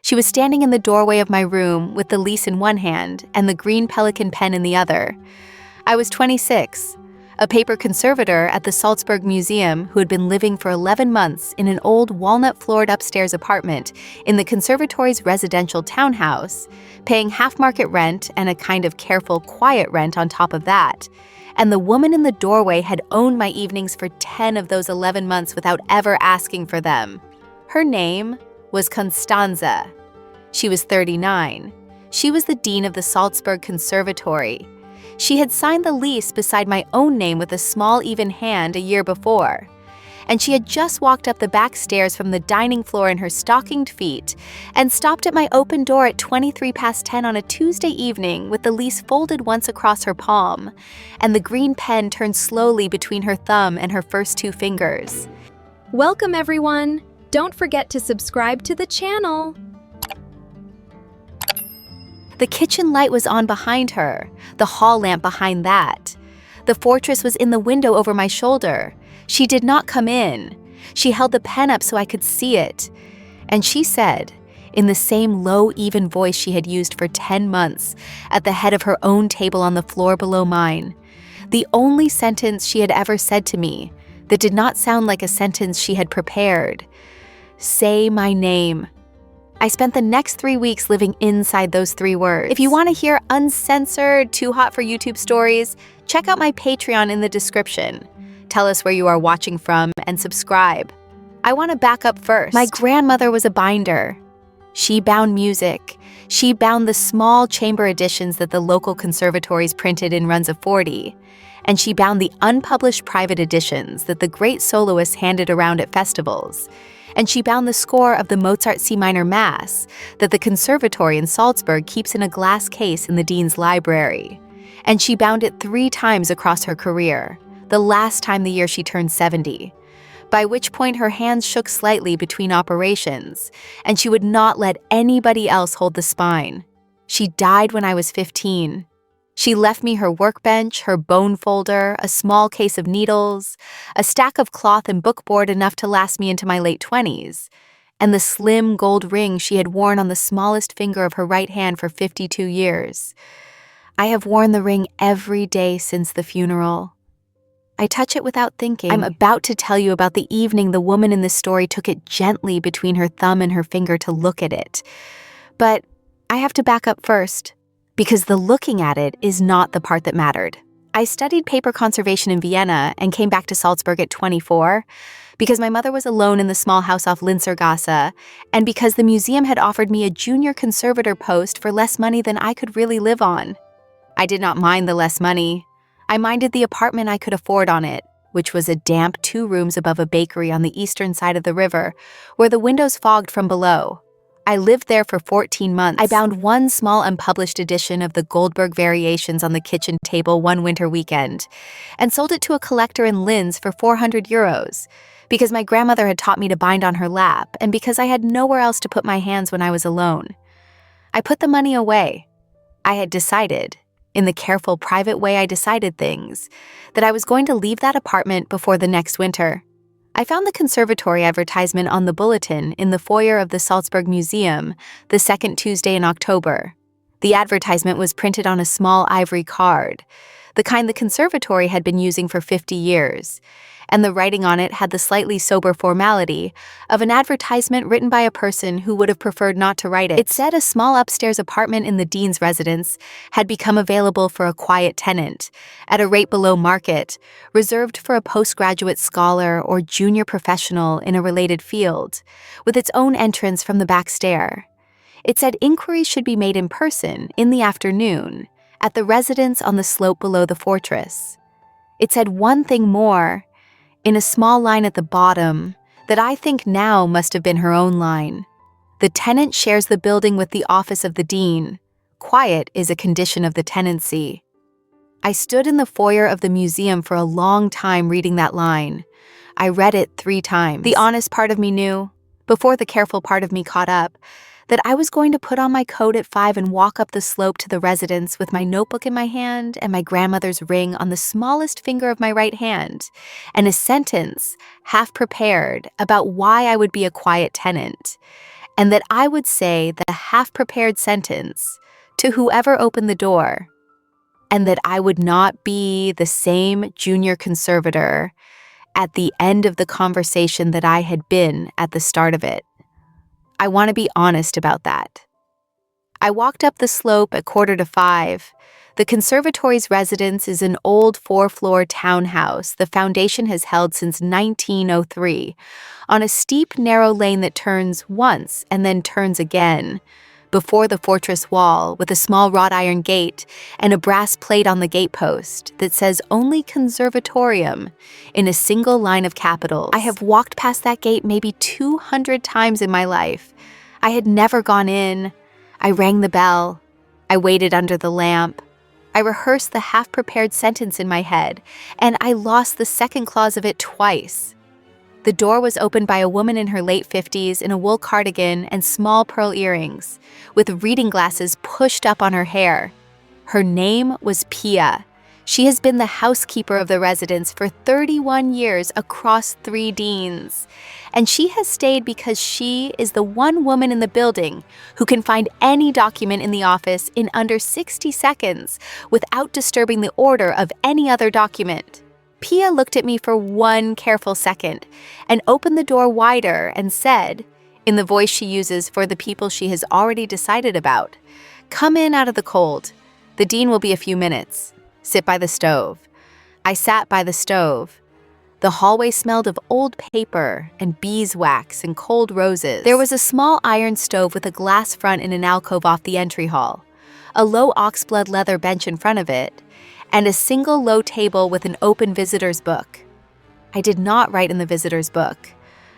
She was standing in the doorway of my room with the lease in one hand and the green Pelikan pen in the other. I was 26, a paper conservator at the Salzburg Museum who had been living for 11 months in an old walnut-floored upstairs apartment in the conservatory's residential townhouse, paying half-market rent and a kind of careful, quiet rent on top of that. And the woman in the doorway had owned my evenings for 10 of those 11 months without ever asking for them. Her name was Konstanze. She was 39. She was the dean of the Salzburg Conservatory. She had signed the lease beside my own name with a small, even hand a year before. And she had just walked up the back stairs from the dining floor in her stockinged feet and stopped at my open door at 10:23 on a Tuesday evening with the lease folded once across her palm and the green pen turned slowly between her thumb and her first two fingers. Welcome, everyone! Don't forget to subscribe to the channel. The kitchen light was on behind her, the hall lamp behind that. The fortress was in the window over my shoulder. She did not come in. She held the pen up so I could see it. And she said, in the same low, even voice she had used for 10 months, at the head of her own table on the floor below mine, the only sentence she had ever said to me that did not sound like a sentence she had prepared, "Say my name." I spent the next 3 weeks living inside those 3 words. If you want to hear uncensored, too hot for YouTube stories, check out my Patreon in the description. Tell us where you are watching from and subscribe. I want to back up first. My grandmother was a binder. She bound music. She bound the small chamber editions that the local conservatories printed in runs of 40. And she bound the unpublished private editions that the great soloists handed around at festivals. And she bound the score of the Mozart C minor Mass that the conservatory in Salzburg keeps in a glass case in the dean's library. And she bound it 3 times across her career, the last time the year she turned 70, by which point her hands shook slightly between operations, and she would not let anybody else hold the spine. She died when I was 15. She left me her workbench, her bone folder, a small case of needles, a stack of cloth and bookboard enough to last me into my late 20s, and the slim gold ring she had worn on the smallest finger of her right hand for 52 years. I have worn the ring every day since the funeral. I touch it without thinking. I'm about to tell you about the evening the woman in this story took it gently between her thumb and her finger to look at it. But I have to back up first, because the looking at it is not the part that mattered. I studied paper conservation in Vienna and came back to Salzburg at 24 because my mother was alone in the small house off Linzergasse and because the museum had offered me a junior conservator post for less money than I could really live on. I did not mind the less money. I minded the apartment I could afford on it, which was a damp 2 rooms above a bakery on the eastern side of the river, where the windows fogged from below. I lived there for 14 months. I bound 1 small unpublished edition of the Goldberg Variations on the kitchen table one winter weekend, and sold it to a collector in Linz for 400 euros, because my grandmother had taught me to bind on her lap, and because I had nowhere else to put my hands when I was alone. I put the money away. I had decided, in the careful, private way I decided things, that I was going to leave that apartment before the next winter. I found the conservatory advertisement on the bulletin in the foyer of the Salzburg Museum the 2nd Tuesday in October. The advertisement was printed on a small ivory card, the kind the conservatory had been using for 50 years, and the writing on it had the slightly sober formality of an advertisement written by a person who would have preferred not to write it. It said a small upstairs apartment in the dean's residence had become available for a quiet tenant, at a rate below market, reserved for a postgraduate scholar or junior professional in a related field, with its own entrance from the back stair. It said inquiries should be made in person, in the afternoon, at the residence on the slope below the fortress. It said one thing more, in a small line at the bottom, that I think now must have been her own line. The tenant shares the building with the office of the dean. Quiet is a condition of the tenancy. I stood in the foyer of the museum for a long time reading that line. I read it 3 times. The honest part of me knew, before the careful part of me caught up, that I was going to put on my coat at 5 and walk up the slope to the residence with my notebook in my hand and my grandmother's ring on the smallest finger of my right hand, and a sentence, half prepared, about why I would be a quiet tenant, and that I would say the half-prepared sentence to whoever opened the door, and that I would not be the same junior conservator at the end of the conversation that I had been at the start of it. I want to be honest about that. I walked up the slope at 4:45. The conservatory's residence is an old 4-floor townhouse the foundation has held since 1903, on a steep, narrow lane that turns once and then turns again, before the fortress wall, with a small wrought iron gate and a brass plate on the gatepost that says only Conservatorium in a single line of capitals. I have walked past that gate maybe 200 times in my life. I had never gone in. I rang the bell. I waited under the lamp. I rehearsed the half-prepared sentence in my head, and I lost the second clause of it twice. The door was opened by a woman in her late 50s in a wool cardigan and small pearl earrings, with reading glasses pushed up on her hair. Her name was Pia. She has been the housekeeper of the residence for 31 years across 3 deans. And she has stayed because she is the one woman in the building who can find any document in the office in under 60 seconds without disturbing the order of any other document. Pia looked at me for one careful second and opened the door wider and said, in the voice she uses for the people she has already decided about, "Come in out of the cold. The dean will be a few minutes. Sit by the stove." I sat by the stove. The hallway smelled of old paper and beeswax and cold roses. There was a small iron stove with a glass front in an alcove off the entry hall, a low oxblood leather bench in front of it, and a single low table with an open visitor's book. I did not write in the visitor's book.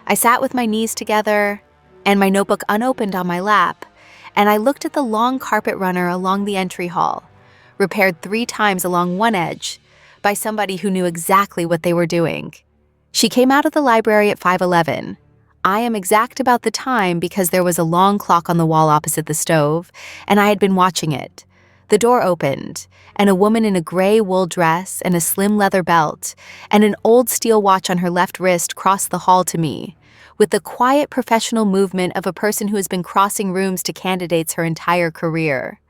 I sat with my knees together and my notebook unopened on my lap, and I looked at the long carpet runner along the entry hall, repaired 3 times along one edge by somebody who knew exactly what they were doing. She came out of the library at 5:11. I am exact about the time because there was a long clock on the wall opposite the stove, and I had been watching it. The door opened, and a woman in a gray wool dress and a slim leather belt and an old steel watch on her left wrist crossed the hall to me, with the quiet professional movement of a person who has been crossing rooms to candidates her entire career.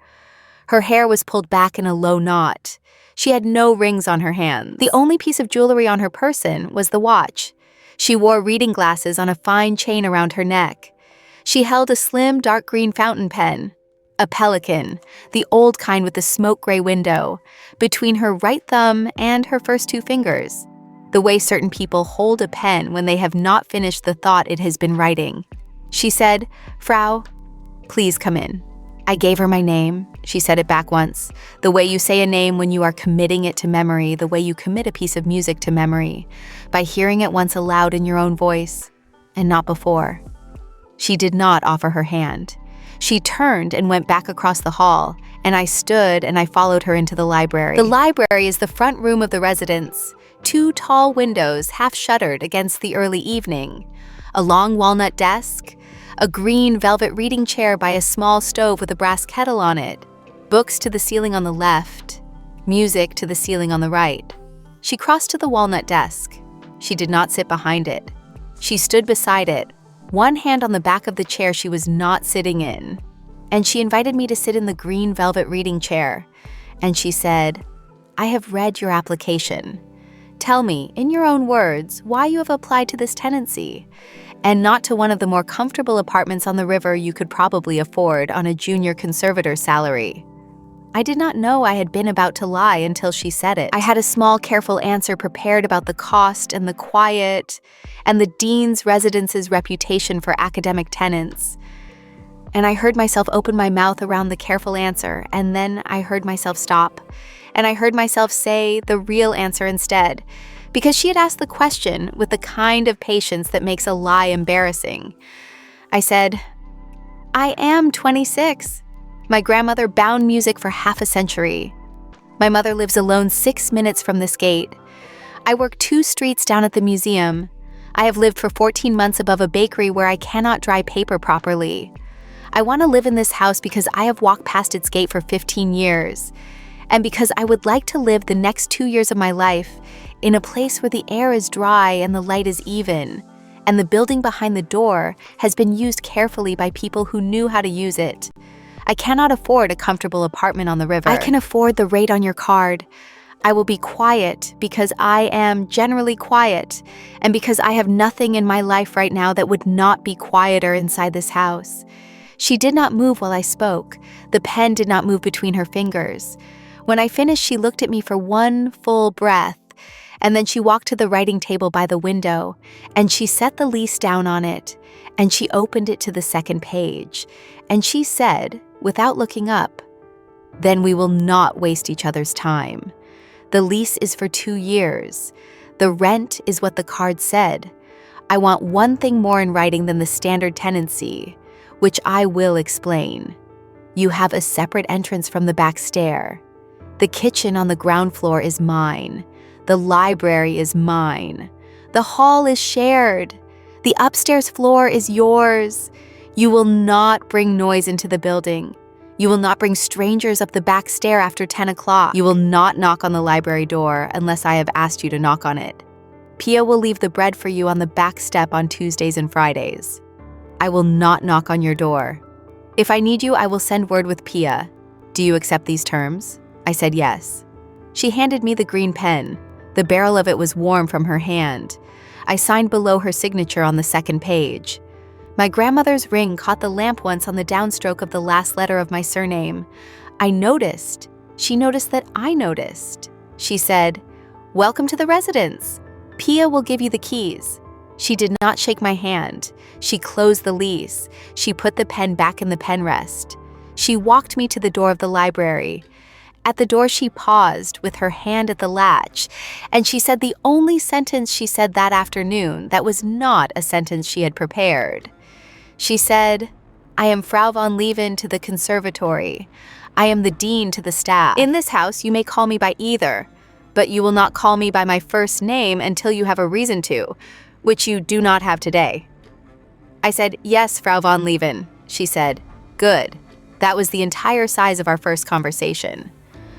Her hair was pulled back in a low knot. She had no rings on her hands. The only piece of jewelry on her person was the watch. She wore reading glasses on a fine chain around her neck. She held a slim dark green fountain pen, a Pelikan, the old kind with the smoke gray window, between her right thumb and her first 2 fingers, the way certain people hold a pen when they have not finished the thought it has been writing. She said, "Frau, please come in." I gave her my name. She said it back once, the way you say a name when you are committing it to memory, the way you commit a piece of music to memory, by hearing it once aloud in your own voice, and not before. She did not offer her hand. She turned and went back across the hall, and I stood and I followed her into the library. The library is the front room of the residence, 2 tall windows half-shuttered against the early evening, a long walnut desk, a green velvet reading chair by a small stove with a brass kettle on it, books to the ceiling on the left, music to the ceiling on the right. She crossed to the walnut desk. She did not sit behind it. She stood beside it, one hand on the back of the chair she was not sitting in, and she invited me to sit in the green velvet reading chair, and she said, "I have read your application. Tell me, in your own words, why you have applied to this tenancy, and not to one of the more comfortable apartments on the river you could probably afford on a junior conservator's salary." I did not know I had been about to lie until she said it. I had a small, careful answer prepared about the cost and the quiet and the dean's residence's reputation for academic tenants. And I heard myself open my mouth around the careful answer, and then I heard myself stop, and I heard myself say the real answer instead, because she had asked the question with the kind of patience that makes a lie embarrassing. I said, "I am 26. My grandmother bound music for half a century. My mother lives alone 6 minutes from this gate. I work 2 streets down at the museum. I have lived for 14 months above a bakery where I cannot dry paper properly. I want to live in this house because I have walked past its gate for 15 years, and because I would like to live the next 2 years of my life in a place where the air is dry and the light is even, and the building behind the door has been used carefully by people who knew how to use it. I cannot afford a comfortable apartment on the river. I can afford the rate on your card. I will be quiet because I am generally quiet, and because I have nothing in my life right now that would not be quieter inside this house. She did not move while I spoke. The pen did not move between her fingers. When I finished, she looked at me for one full breath, and then she walked to the writing table by the window, and she set the lease down on it, and she opened it to the second page, and she said, without looking up, "Then we will not waste each other's time. The lease is for 2 years. The rent is what the card said. I want one thing more in writing than the standard tenancy, which I will explain. You have a separate entrance from the back stair. The kitchen on the ground floor is mine. The library is mine. The hall is shared. The upstairs floor is yours. You will not bring noise into the building. You will not bring strangers up the back stair after 10 o'clock. You will not knock on the library door unless I have asked you to knock on it. Pia will leave the bread for you on the back step on Tuesdays and Fridays. I will not knock on your door. If I need you, I will send word with Pia. Do you accept these terms?" I said yes. She handed me the green pen. The barrel of it was warm from her hand. I signed below her signature on the second page. My grandmother's ring caught the lamp once on the downstroke of the last letter of my surname. I noticed. She noticed that I noticed. She said, "Welcome to the residence. Pia will give you the keys." She did not shake my hand. She closed the lease. She put the pen back in the pen rest. She walked me to the door of the library. At the door, she paused with her hand at the latch, and she said the only sentence she said that afternoon that was not a sentence she had prepared. She said, "I am Frau von Leven to the conservatory. I am the dean to the staff. In this house, you may call me by either, but you will not call me by my first name until you have a reason to, which you do not have today." I said, "Yes, Frau von Leven." She said, "Good." That was the entire size of our first conversation.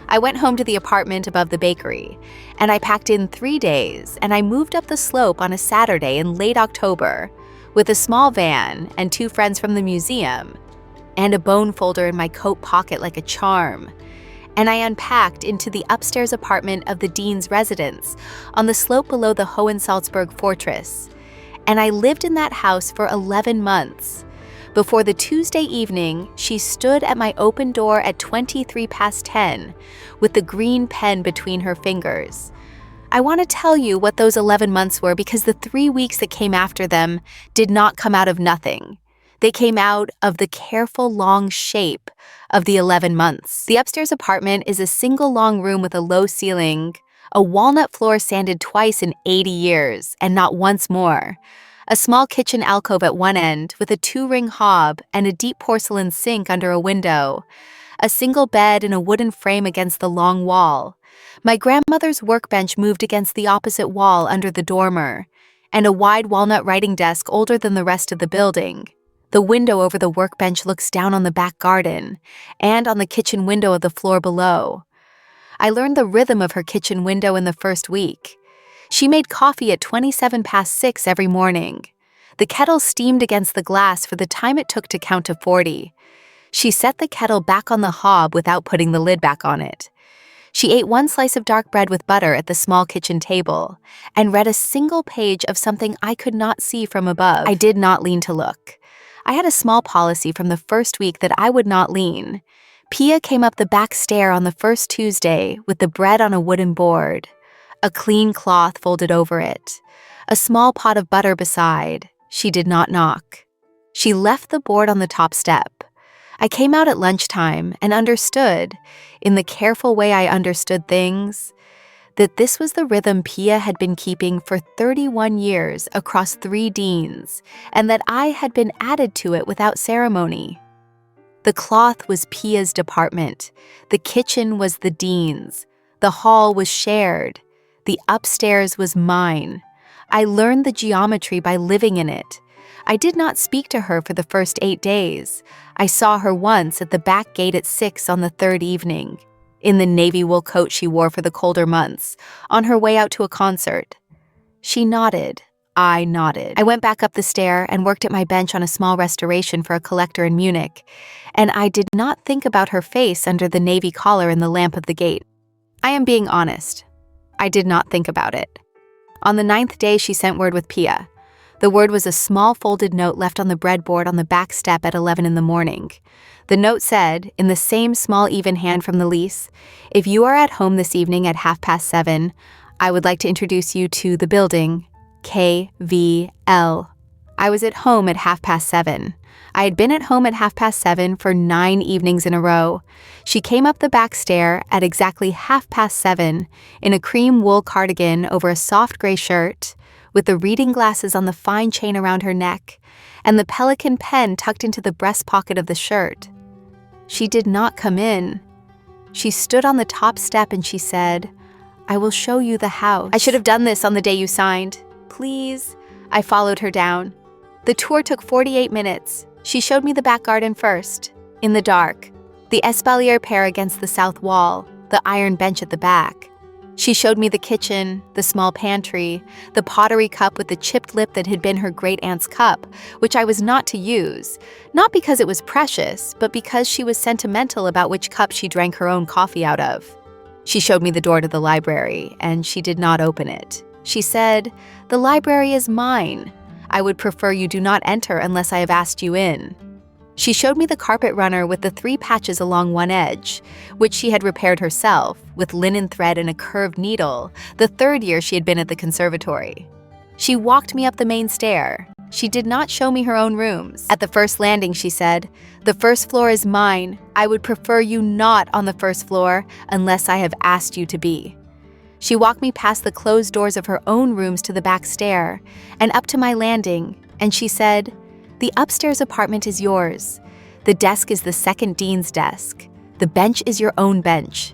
I went home to the apartment above the bakery, and I packed in 3 days, and I moved up the slope on a Saturday in late October with a small van and 2 friends from the museum, and a bone folder in my coat pocket like a charm. And I unpacked into the upstairs apartment of the dean's residence on the slope below the Hohensalzburg fortress. And I lived in that house for 11 months. Before the Tuesday evening, she stood at my open door at 23 past 10 with the green pen between her fingers. I want to tell you what those 11 months were because the 3 weeks that came after them did not come out of nothing. They came out of the careful long shape of the 11 months. The upstairs apartment is a single long room with a low ceiling, a walnut floor sanded twice in 80 years, and not once more. A small kitchen alcove at one end with a 2-ring hob and a deep porcelain sink under a window. A single bed in a wooden frame against the long wall. My grandmother's workbench moved against the opposite wall under the dormer, and a wide walnut writing desk older than the rest of the building. The window over the workbench looks down on the back garden and on the kitchen window of the floor below. I learned the rhythm of her kitchen window in the first week. She made coffee at 27 past 6 every morning. The kettle steamed against the glass for the time it took to count to 40. She set the kettle back on the hob without putting the lid back on it. She ate 1 slice of dark bread with butter at the small kitchen table and read a single page of something I could not see from above. I did not lean to look. I had a small policy from the first week that I would not lean. Pia came up the back stair on the first Tuesday with the bread on a wooden board, a clean cloth folded over it, a small pot of butter beside. She did not knock. She left the board on the top step. I came out at lunchtime and understood, in the careful way I understood things, that this was the rhythm Pia had been keeping for 31 years across 3 deans, and that I had been added to it without ceremony. The cloth was Pia's department. The kitchen was the dean's. The hall was shared. The upstairs was mine. I learned the geometry by living in it. I did not speak to her for the first 8 days. I saw her once at the back gate at 6 on the 3rd evening, in the navy wool coat she wore for the colder months, on her way out to a concert. She nodded, I nodded. I went back up the stair and worked at my bench on a small restoration for a collector in Munich, and I did not think about her face under the navy collar in the lamp of the gate. I am being honest. I did not think about it. On the 9th day, she sent word with Pia. The word was a small folded note left on the breadboard on the back step at 11 in the morning. The note said, in the same small even hand from the Lease, "If you are at home this evening at 7:30, I would like to introduce you to the building, KVL." I was at home at 7:30. I had been at home at 7:30 for 9 evenings in a row. She came up the back stair at exactly 7:30 in a cream wool cardigan over a soft gray shirt, with the reading glasses on the fine chain around her neck, and the Pelikan pen tucked into the breast pocket of the shirt. She did not come in. She stood on the top step and she said, "I will show you the house." "I should have done this on the day you signed. Please." I followed her down. The tour took 48 minutes. She showed me the back garden first, in the dark, the espalier pair against the south wall, the iron bench at the back. She showed me the kitchen, the small pantry, the pottery cup with the chipped lip that had been her great-aunt's cup, which I was not to use, not because it was precious, but because she was sentimental about which cup she drank her own coffee out of. She showed me the door to the library, and she did not open it. She said, "The library is mine. I would prefer you do not enter unless I have asked you in." She showed me the carpet runner with the 3 patches along one edge, which she had repaired herself, with linen thread and a curved needle, the 3rd year she had been at the conservatory. She walked me up the main stair. She did not show me her own rooms. At the first landing, she said, "The first floor is mine. I would prefer you not on the first floor unless I have asked you to be." She walked me past the closed doors of her own rooms to the back stair and up to my landing, and she said, "The upstairs apartment is yours. The desk is the second dean's desk. The bench is your own bench.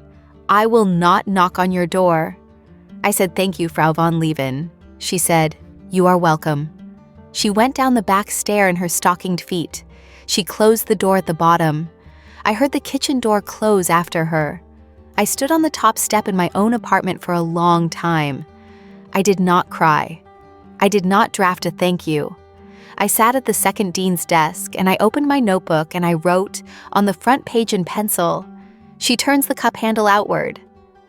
I will not knock on your door." I said, "Thank you, Frau von Leven." She said, "You are welcome." She went down the back stair in her stockinged feet. She closed the door at the bottom. I heard the kitchen door close after her. I stood on the top step in my own apartment for a long time. I did not cry. I did not draft a thank you. I sat at the second dean's desk and I opened my notebook and I wrote on the front page in pencil, "She turns the cup handle outward."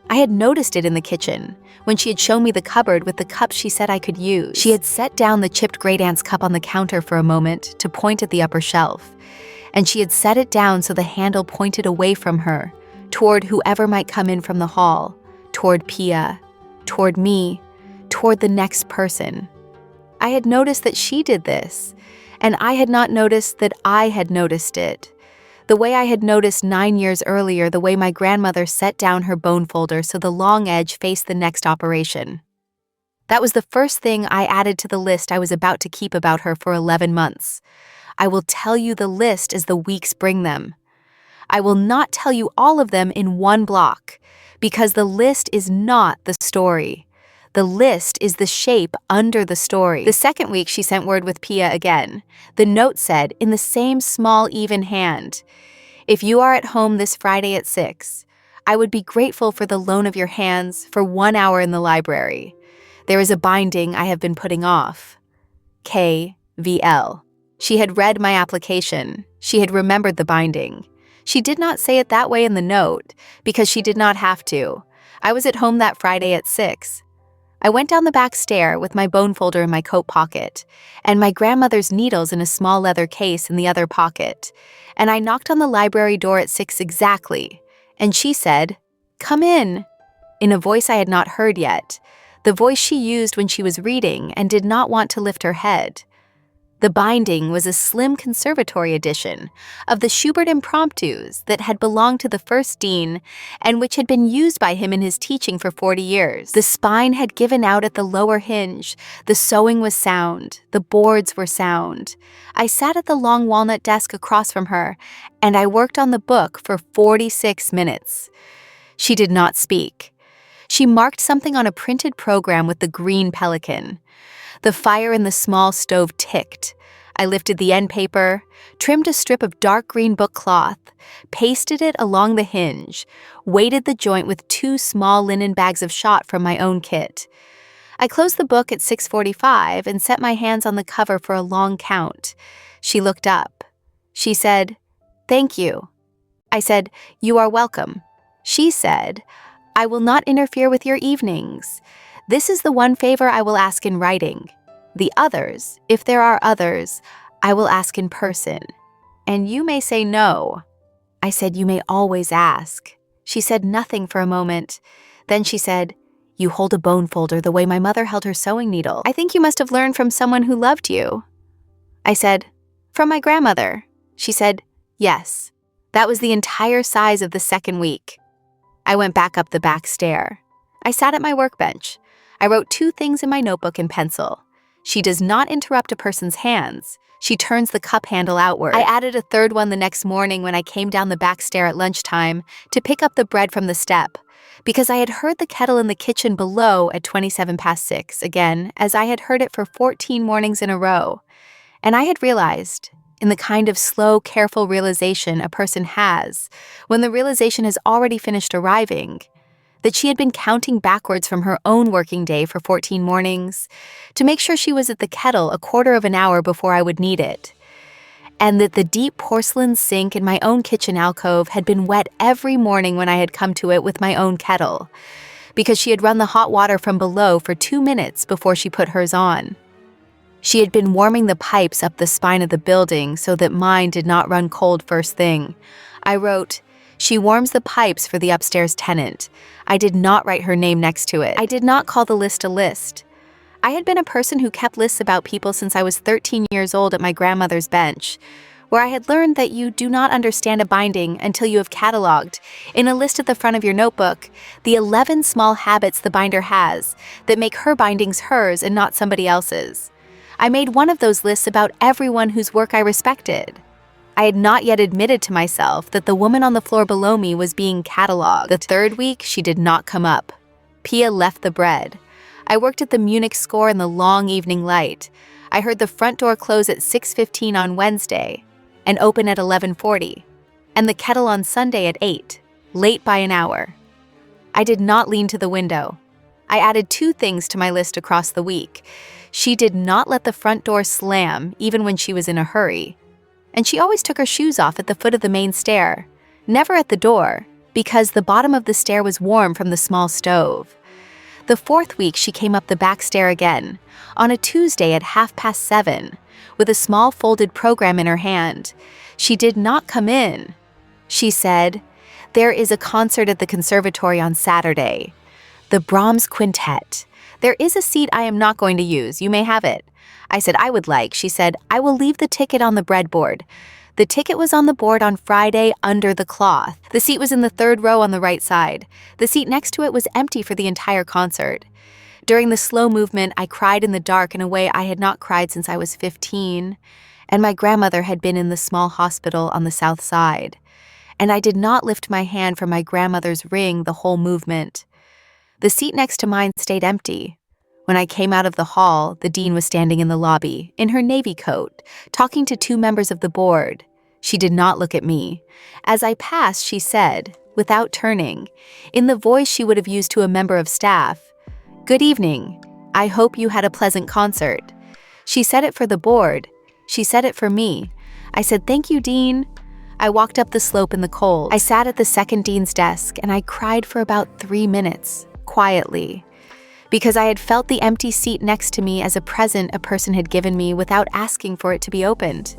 I had noticed it in the kitchen when she had shown me the cupboard with the cups she said I could use. She had set down the chipped great-aunt's cup on the counter for a moment to point at the upper shelf, and she had set it down so the handle pointed away from her, toward whoever might come in from the hall, toward Pia, toward me, toward the next person. I had noticed that she did this, and I had not noticed that I had noticed it. The way I had noticed 9 years earlier the way my grandmother set down her bone folder so the long edge faced the next operation. That was the first thing I added to the list I was about to keep about her for 11 months. I will tell you the list as the weeks bring them. I will not tell you all of them in one block, because the list is not the story. The list is the shape under the story. The second week, she sent word with Pia again. The note said, in the same small, even hand, "If you are at home this Friday at 6, I would be grateful for the loan of your hands for 1 hour in the library. There is a binding I have been putting off. KVL." She had read my application. She had remembered the binding. She did not say it that way in the note, because she did not have to. I was at home that Friday at 6. I went down the back stair with my bone folder in my coat pocket, and my grandmother's needles in a small leather case in the other pocket, and I knocked on the library door at 6 exactly, and she said, "Come in," in a voice I had not heard yet, the voice she used when she was reading and did not want to lift her head. The binding was a slim conservatory edition of the Schubert Impromptus that had belonged to the first dean and which had been used by him in his teaching for 40 years. The spine had given out at the lower hinge, the sewing was sound, the boards were sound. I sat at the long walnut desk across from her, and I worked on the book for 46 minutes. She did not speak. She marked something on a printed program with the green Pelikan. The fire in the small stove ticked. I lifted the end paper, trimmed a strip of dark green book cloth, pasted it along the hinge, weighted the joint with 2 small linen bags of shot from my own kit. I closed the book at 6:45 and set my hands on the cover for a long count. She looked up. She said, "Thank you." I said, "You are welcome." She said, "I will not interfere with your evenings. This is the one favor I will ask in writing. The others, if there are others, I will ask in person. And you may say no." I said, "You may always ask." She said nothing for a moment. Then she said, "You hold a bone folder the way my mother held her sewing needle. I think you must have learned from someone who loved you." I said, "From my grandmother." She said, "Yes." That was the entire size of the second week. I went back up the back stair. I sat at my workbench. I wrote 2 things in my notebook in pencil. She does not interrupt a person's hands. She turns the cup handle outward. I added a third one the next morning when I came down the back stair at lunchtime to pick up the bread from the step, because I had heard the kettle in the kitchen below at 6:27 again, as I had heard it for 14 mornings in a row. And I had realized, in the kind of slow, careful realization a person has when the realization has already finished arriving, that she had been counting backwards from her own working day for 14 mornings to make sure she was at the kettle a quarter of an hour before I would need it, and that the deep porcelain sink in my own kitchen alcove had been wet every morning when I had come to it with my own kettle, because she had run the hot water from below for 2 minutes before she put hers on. She had been warming the pipes up the spine of the building so that mine did not run cold first thing. I wrote, "She warms the pipes for the upstairs tenant." I did not write her name next to it. I did not call the list a list. I had been a person who kept lists about people since I was 13 years old at my grandmother's bench, where I had learned that you do not understand a binding until you have cataloged, in a list at the front of your notebook, the 11 small habits the binder has that make her bindings hers and not somebody else's. I made one of those lists about everyone whose work I respected. I had not yet admitted to myself that the woman on the floor below me was being cataloged. The third week, she did not come up. Pia left the bread. I worked at the Munich score in the long evening light. I heard the front door close at 6:15 on Wednesday and open at 11:40, and the kettle on Sunday at 8, late by an hour. I did not lean to the window. I added 2 things to my list across the week. She did not let the front door slam even when she was in a hurry. And she always took her shoes off at the foot of the main stair, never at the door, because the bottom of the stair was warm from the small stove. The 4th week she came up the back stair again, on a Tuesday at 7:30, with a small folded program in her hand. She did not come in. She said, "There is a concert at the conservatory on Saturday. The Brahms Quintet. There is a seat I am not going to use. You may have it." I said, "I would like." She said, "I will leave the ticket on the breadboard." The ticket was on the board on Friday under the cloth. The seat was in the 3rd row on the right side. The seat next to it was empty for the entire concert. During the slow movement, I cried in the dark in a way I had not cried since I was 15, and my grandmother had been in the small hospital on the south side. And I did not lift my hand from my grandmother's ring the whole movement. The seat next to mine stayed empty. When I came out of the hall, the dean was standing in the lobby, in her navy coat, talking to 2 members of the board. She did not look at me. As I passed, she said, without turning, in the voice she would have used to a member of staff, "Good evening. I hope you had a pleasant concert." She said it for the board. She said it for me. I said, "Thank you, Dean." I walked up the slope in the cold. I sat at the second dean's desk, and I cried for about 3 minutes. Quietly, because I had felt the empty seat next to me as a present a person had given me without asking for it to be opened.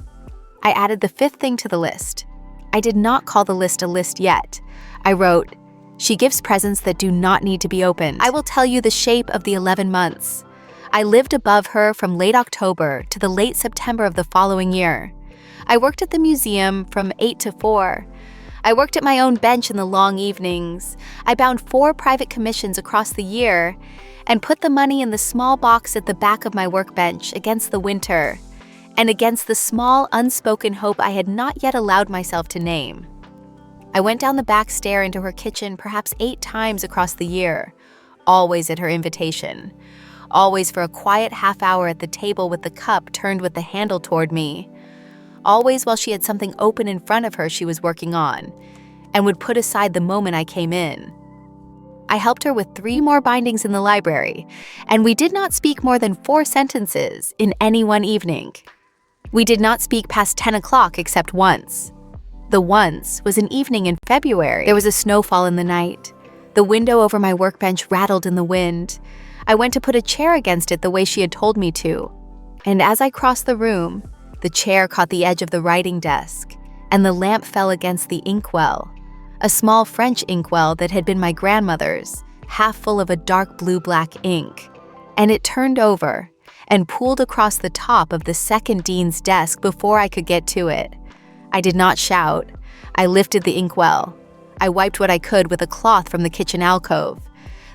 I added the 5th thing to the list. I did not call the list a list yet. I wrote, "She gives presents that do not need to be opened. I will tell you the shape of the 11 months. I lived above her from late October to the late September of the following year. I worked at the museum from 8 to 4. I worked at my own bench in the long evenings. I bound 4 private commissions across the year and put the money in the small box at the back of my workbench against the winter and against the small unspoken hope I had not yet allowed myself to name. I went down the back stair into her kitchen perhaps 8 times across the year, always at her invitation, always for a quiet half hour at the table with the cup turned with the handle toward me, always while she had something open in front of her she was working on, and would put aside the moment I came in. I helped her with 3 more bindings in the library, and we did not speak more than 4 sentences in any one evening. We did not speak past 10 o'clock except once. The once was an evening in February. There was a snowfall in the night. The window over my workbench rattled in the wind. I went to put a chair against it the way she had told me to. And as I crossed the room, the chair caught the edge of the writing desk, and the lamp fell against the inkwell, a small French inkwell that had been my grandmother's, half full of a dark blue-black ink. And it turned over and pooled across the top of the second dean's desk before I could get to it. I did not shout. I lifted the inkwell. I wiped what I could with a cloth from the kitchen alcove.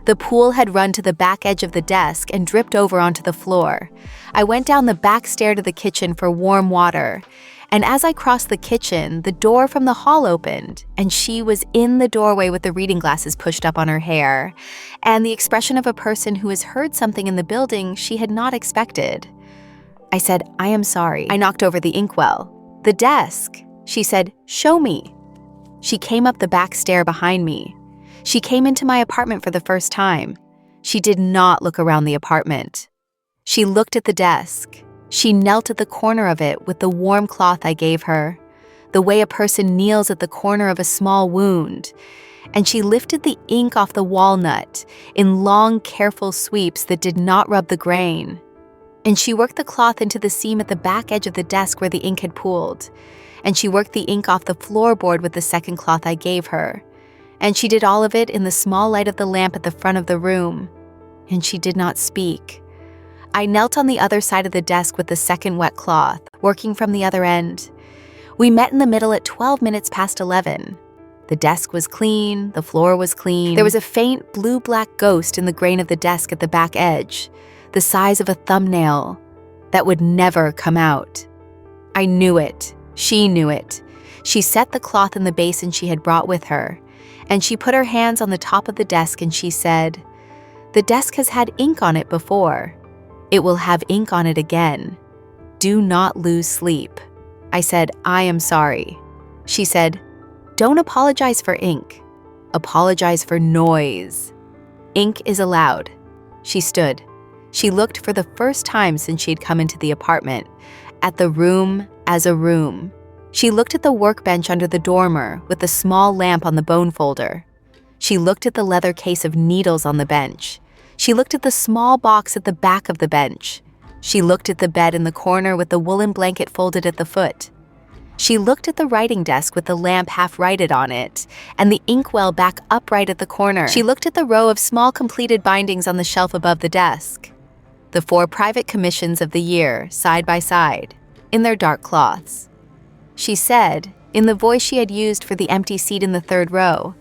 The pool had run to the back edge of the desk and dripped over onto the floor. I went down the back stair to the kitchen for warm water, and as I crossed the kitchen, the door from the hall opened, and she was in the doorway with the reading glasses pushed up on her hair, and the expression of a person who has heard something in the building she had not expected. I said, "I am sorry." I knocked over the inkwell. "The desk." She said, "Show me." She came up the back stair behind me. She came into my apartment for the first time. She did not look around the apartment. She looked at the desk. She knelt at the corner of it with the warm cloth I gave her, the way a person kneels at the corner of a small wound. And she lifted the ink off the walnut in long, careful sweeps that did not rub the grain. And she worked the cloth into the seam at the back edge of the desk where the ink had pooled. And she worked the ink off the floorboard with the second cloth I gave her. And she did all of it in the small light of the lamp at the front of the room. And she did not speak. I knelt on the other side of the desk with the second wet cloth, working from the other end. We met in the middle at 12 minutes past 11. The desk was clean, the floor was clean. There was a faint blue-black ghost in the grain of the desk at the back edge, the size of a thumbnail, that would never come out. I knew it. She knew it. She set the cloth in the basin she had brought with her, and she put her hands on the top of the desk and she said, "The desk has had ink on it before. It will have ink on it again. Do not lose sleep." I said, "I am sorry." She said, "Don't apologize for ink. Apologize for noise. Ink is allowed." She stood. She looked for the first time since she had come into the apartment at the room as a room. She looked at the workbench under the dormer with the small lamp on the bone folder. She looked at the leather case of needles on the bench. She looked at the small box at the back of the bench. She looked at the bed in the corner with the woolen blanket folded at the foot. She looked at the writing desk with the lamp half-righted on it, and the inkwell back upright at the corner. She looked at the row of small completed bindings on the shelf above the desk. The 4 private commissions of the year, side by side, in their dark cloths. She said, in the voice she had used for the empty seat in the 3rd row,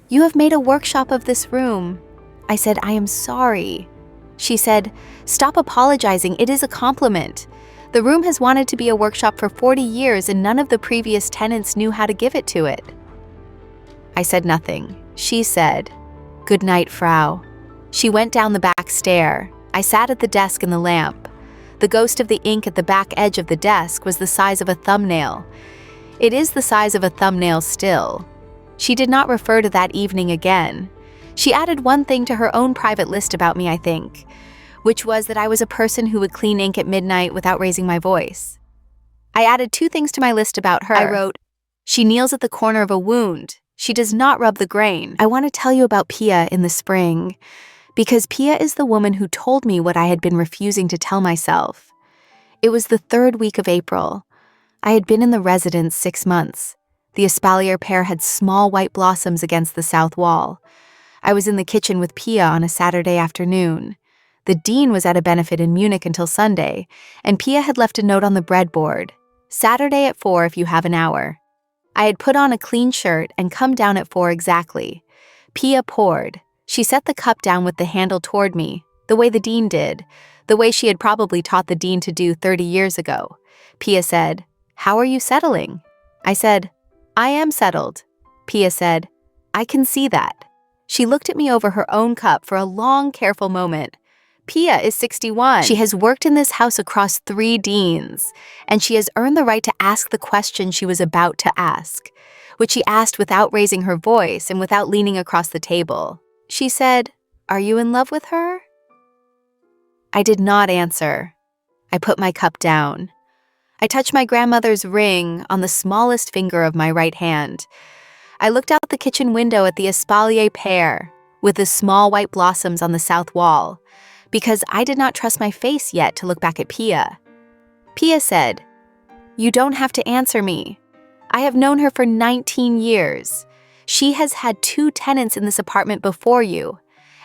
"You have made a workshop of this room." I said, "I am sorry." She said, "Stop apologizing, it is a compliment. The room has wanted to be a workshop for 40 years and none of the previous tenants knew how to give it to it." I said nothing. She said, "Good night, Frau." She went down the back stair. I sat at the desk in the lamp. The ghost of the ink at the back edge of the desk was the size of a thumbnail. It is the size of a thumbnail still. She did not refer to that evening again. She added one thing to her own private list about me, I think, which was that I was a person who would clean ink at midnight without raising my voice. I added 2 things to my list about her. I wrote, "She kneels at the corner of a wound. She does not rub the grain." I want to tell you about Pia in the spring, because Pia is the woman who told me what I had been refusing to tell myself. It was the 3rd week of April. I had been in the residence 6 months. The espalier pear had small white blossoms against the south wall. I was in the kitchen with Pia on a Saturday afternoon. The dean was at a benefit in Munich until Sunday, and Pia had left a note on the breadboard, "Saturday at 4 if you have an hour." I had put on a clean shirt and come down at 4 exactly. Pia poured. She set the cup down with the handle toward me, the way the dean did, the way she had probably taught the dean to do 30 years ago. Pia said, "How are you settling?" I said, "I am settled." Pia said, "I can see that." She looked at me over her own cup for a long, careful moment. Pia is 61. She has worked in this house across 3 deans, and she has earned the right to ask the question she was about to ask, which she asked without raising her voice and without leaning across the table. She said, "Are you in love with her?" I did not answer. I put my cup down. I touched my grandmother's ring on the smallest finger of my right hand. I looked out the kitchen window at the espalier pear with the small white blossoms on the south wall, because I did not trust my face yet to look back at Pia. Pia said, "You don't have to answer me. I have known her for 19 years. She has had 2 tenants in this apartment before you,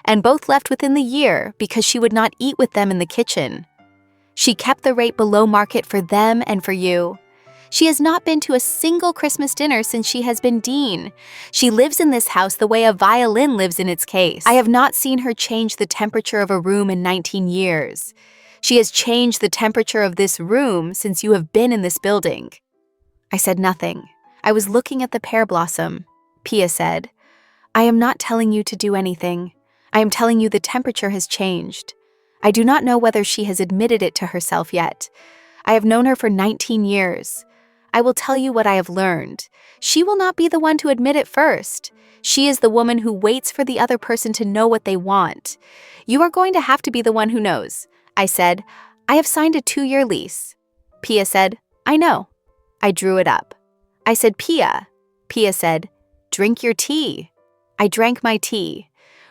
and both left within the year because she would not eat with them in the kitchen. She kept the rate below market for them and for you. She has not been to a single Christmas dinner since she has been dean. She lives in this house the way a violin lives in its case. I have not seen her change the temperature of a room in 19 years. She has changed the temperature of this room since you have been in this building." I said nothing. I was looking at the pear blossom. Pia said, "I am not telling you to do anything. I am telling you the temperature has changed. I do not know whether she has admitted it to herself yet. I have known her for 19 years. I will tell you what I have learned. She will not be the one to admit it first. She is the woman who waits for the other person to know what they want. You are going to have to be the one who knows." I said, "I have signed a 2-year lease." Pia said, "I know." I drew it up. I said, "Pia." Pia said, "Drink your tea." I drank my tea.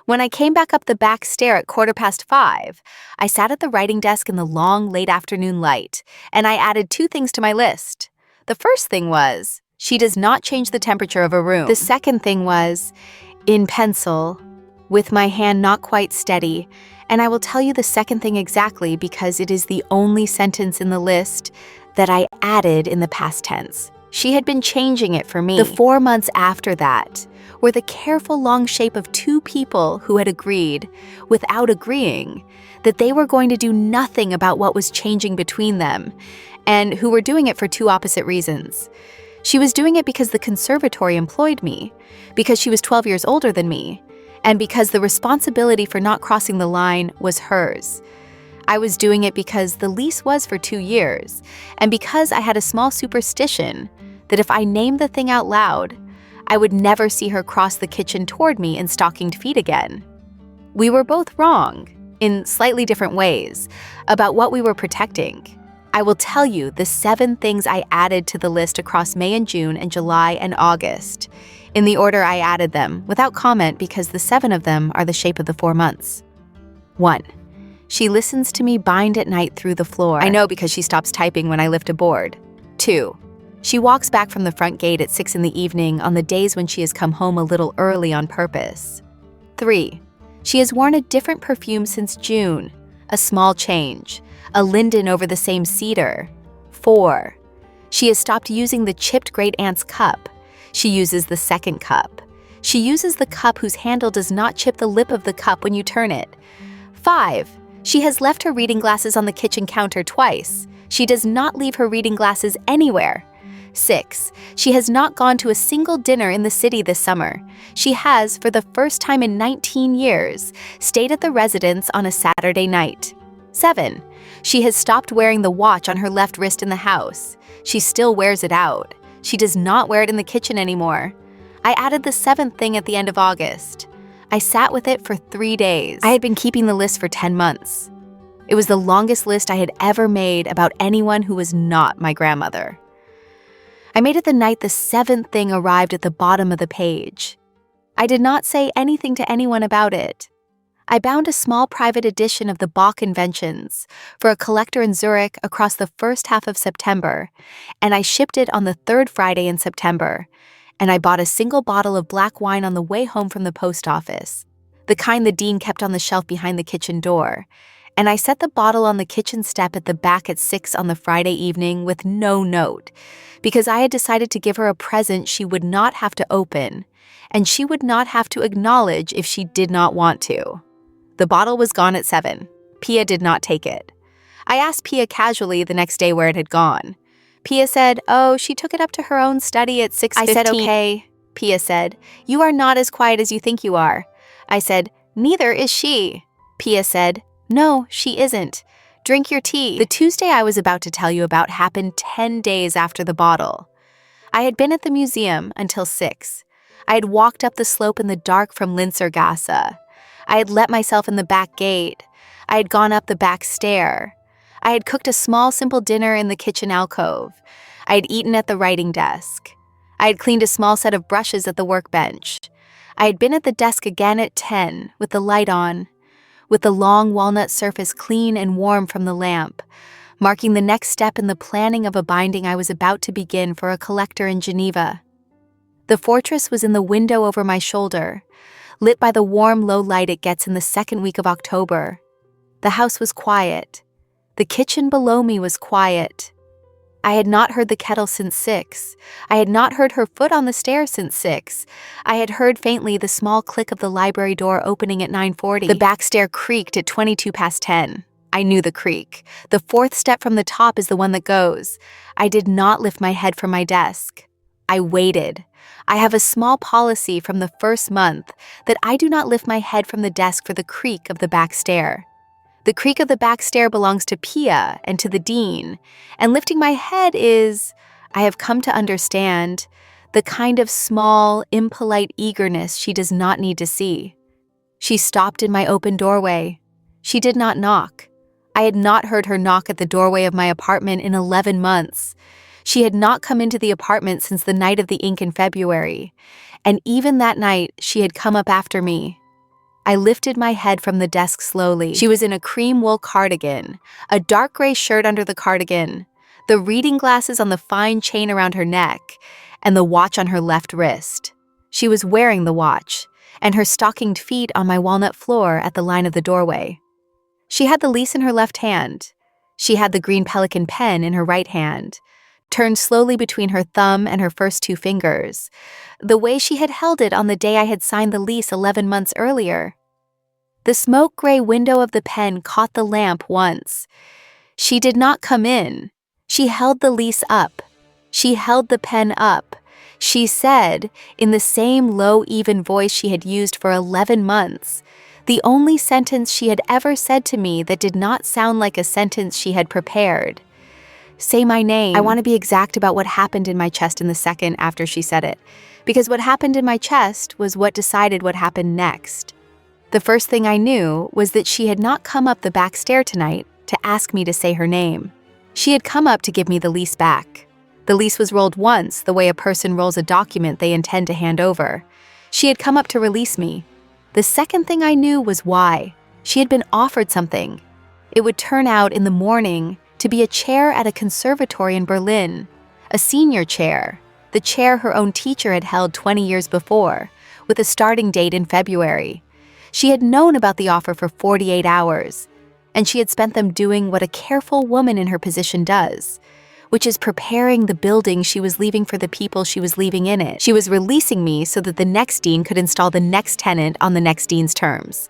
When I came back up the back stair at 5:15, I sat at the writing desk in the long, late afternoon light, and I added 2 things to my list. The first thing was, she does not change the temperature of a room. The second thing was, in pencil, with my hand not quite steady, and I will tell you the second thing exactly because it is the only sentence in the list that I added in the past tense. She had been changing it for me. The 4 months after that were the careful long shape of 2 people who had agreed, without agreeing, that they were going to do nothing about what was changing between them, and who were doing it for 2 opposite reasons. She was doing it because the conservatory employed me, because she was 12 years older than me, and because the responsibility for not crossing the line was hers. I was doing it because the lease was for 2 years, and because I had a small superstition that if I named the thing out loud, I would never see her cross the kitchen toward me in stockinged feet again. We were both wrong, in slightly different ways, about what we were protecting. I will tell you the 7 things I added to the list across May and June and July and August, in the order I added them, without comment because the 7 of them are the shape of the 4 months. 1. She listens to me bind at night through the floor. I know because she stops typing when I lift a board. 2. She walks back from the front gate at 6 in the evening on the days when she has come home a little early on purpose. 3. She has worn a different perfume since June, a small change, a linden over the same cedar. 4. She has stopped using the chipped great aunt's cup. She uses the second cup. She uses the cup whose handle does not chip the lip of the cup when you turn it. 5. She has left her reading glasses on the kitchen counter twice. She does not leave her reading glasses anywhere. 6. She has not gone to a single dinner in the city this summer. She has, for the first time in 19 years, stayed at the residence on a Saturday night. 7. She has stopped wearing the watch on her left wrist in the house. She still wears it out. She does not wear it in the kitchen anymore. I added the 7th thing at the end of August. I sat with it for 3 days. I had been keeping the list for 10 months. It was the longest list I had ever made about anyone who was not my grandmother. I made it the night the 7th thing arrived at the bottom of the page. I did not say anything to anyone about it. I bound a small private edition of the Bach Inventions for a collector in Zurich across the first half of September, and I shipped it on the 3rd Friday in September, and I bought a single bottle of black wine on the way home from the post office, the kind the dean kept on the shelf behind the kitchen door, and I set the bottle on the kitchen step at the back at 6 on the Friday evening with no note, because I had decided to give her a present she would not have to open, and she would not have to acknowledge if she did not want to. The bottle was gone at 7. Pia did not take it. I asked Pia casually the next day where it had gone. Pia said, "Oh, she took it up to her own study at 6:15. I said, "Okay." Pia said, "You are not as quiet as you think you are." I said, "Neither is she." Pia said, "No, she isn't. Drink your tea." The Tuesday I was about to tell you about happened 10 days after the bottle. I had been at the museum until 6. I had walked up the slope in the dark from Linzergasse. I had let myself in the back gate. I had gone up the back stair. I had cooked a small, simple dinner in the kitchen alcove. I had eaten at the writing desk. I had cleaned a small set of brushes at the workbench. I had been at the desk again at 10, with the light on, with the long walnut surface clean and warm from the lamp, marking the next step in the planning of a binding I was about to begin for a collector in Geneva. The fortress was in the window over my shoulder, lit by the warm, low light it gets in the second week of October. The house was quiet. The kitchen below me was quiet. I had not heard the kettle since 6. I had not heard her foot on the stairs since 6. I had heard faintly the small click of the library door opening at 9:40. The back stair creaked at 22 past 10. I knew the creak. The fourth step from the top is the one that goes. I did not lift my head from my desk. I waited. I have a small policy from the first month that I do not lift my head from the desk for the creak of the back stair. The creak of the back stair belongs to Pia and to the dean, and lifting my head is, I have come to understand, the kind of small, impolite eagerness she does not need to see. She stopped in my open doorway. She did not knock. I had not heard her knock at the doorway of my apartment in 11 months. She had not come into the apartment since the night of the ink in February, and even that night she had come up after me. I lifted my head from the desk slowly. She was in a cream wool cardigan, a dark gray shirt under the cardigan, the reading glasses on the fine chain around her neck, and the watch on her left wrist. She was wearing the watch, and her stockinged feet on my walnut floor at the line of the doorway. She had the Lease in her left hand. She had the green Pelikan pen in her right hand, turned slowly between her thumb and her first 2 fingers, the way she had held it on the day I had signed the lease 11 months earlier. The smoke-gray window of the pen caught the lamp once. She did not come in. She held the lease up. She held the pen up. She said, in the same low, even voice she had used for 11 months, the only sentence she had ever said to me that did not sound like a sentence she had prepared. Say my name. I want to be exact about what happened in my chest in the second after she said it, because what happened in my chest was what decided what happened next. The first thing I knew was that she had not come up the back stair tonight to ask me to say her name. She had come up to give me the lease back. The lease was rolled once, the way a person rolls a document they intend to hand over. She had come up to release me. The second thing I knew was why. She had been offered something. It would turn out in the morning to be a chair at a conservatory in Berlin, a senior chair, the chair her own teacher had held 20 years before, with a starting date in February. She had known about the offer for 48 hours, and she had spent them doing what a careful woman in her position does, which is preparing the building she was leaving for the people she was leaving in it. She was releasing me so that the next dean could install the next tenant on the next dean's terms.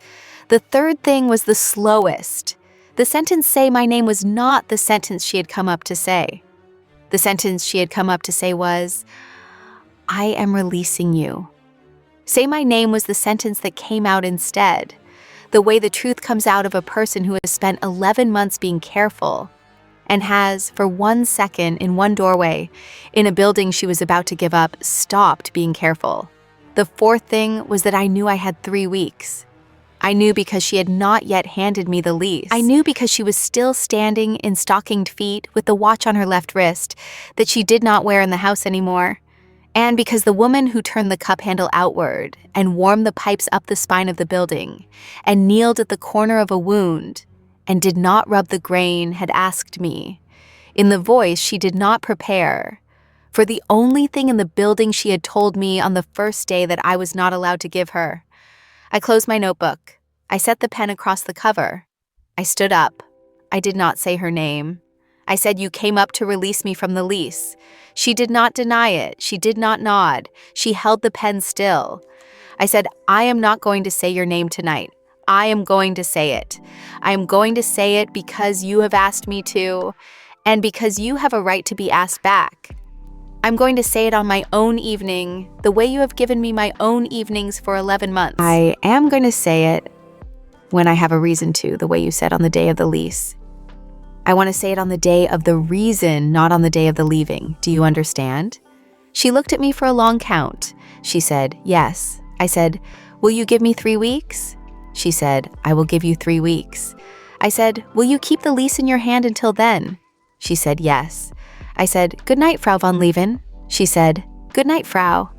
The third thing was the slowest. The sentence "say my name" was not the sentence she had come up to say. The sentence she had come up to say was, I am releasing you. Say my name was the sentence that came out instead, the way the truth comes out of a person who has spent 11 months being careful and has, for 1 second in one doorway, in a building she was about to give up, stopped being careful. The fourth thing was that I knew I had 3 weeks. I knew because she had not yet handed me the lease. I knew because she was still standing in stockinged feet with the watch on her left wrist that she did not wear in the house anymore. And because the woman who turned the cup handle outward and warmed the pipes up the spine of the building and kneeled at the corner of a wound and did not rub the grain had asked me, in the voice she did not prepare, for the only thing in the building she had told me on the first day that I was not allowed to give her. I closed my notebook. I set the pen across the cover. I stood up. I did not say her name. I said, you came up to release me from the lease. She did not deny it. She did not nod. She held the pen still. I said, I am not going to say your name tonight. I am going to say it. I am going to say it because you have asked me to, and because you have a right to be asked back. I'm going to say it on my own evening, the way you have given me my own evenings for 11 months. I am going to say it when I have a reason to, the way you said on the day of the lease. I want to say it on the day of the reason, not on the day of the leaving. Do you understand? She looked at me for a long count. She said, yes. I said, will you give me 3 weeks? She said, I will give you 3 weeks. I said, will you keep the lease in your hand until then? She said, yes. I said, good night, Frau von Leven. She said, good night, Frau.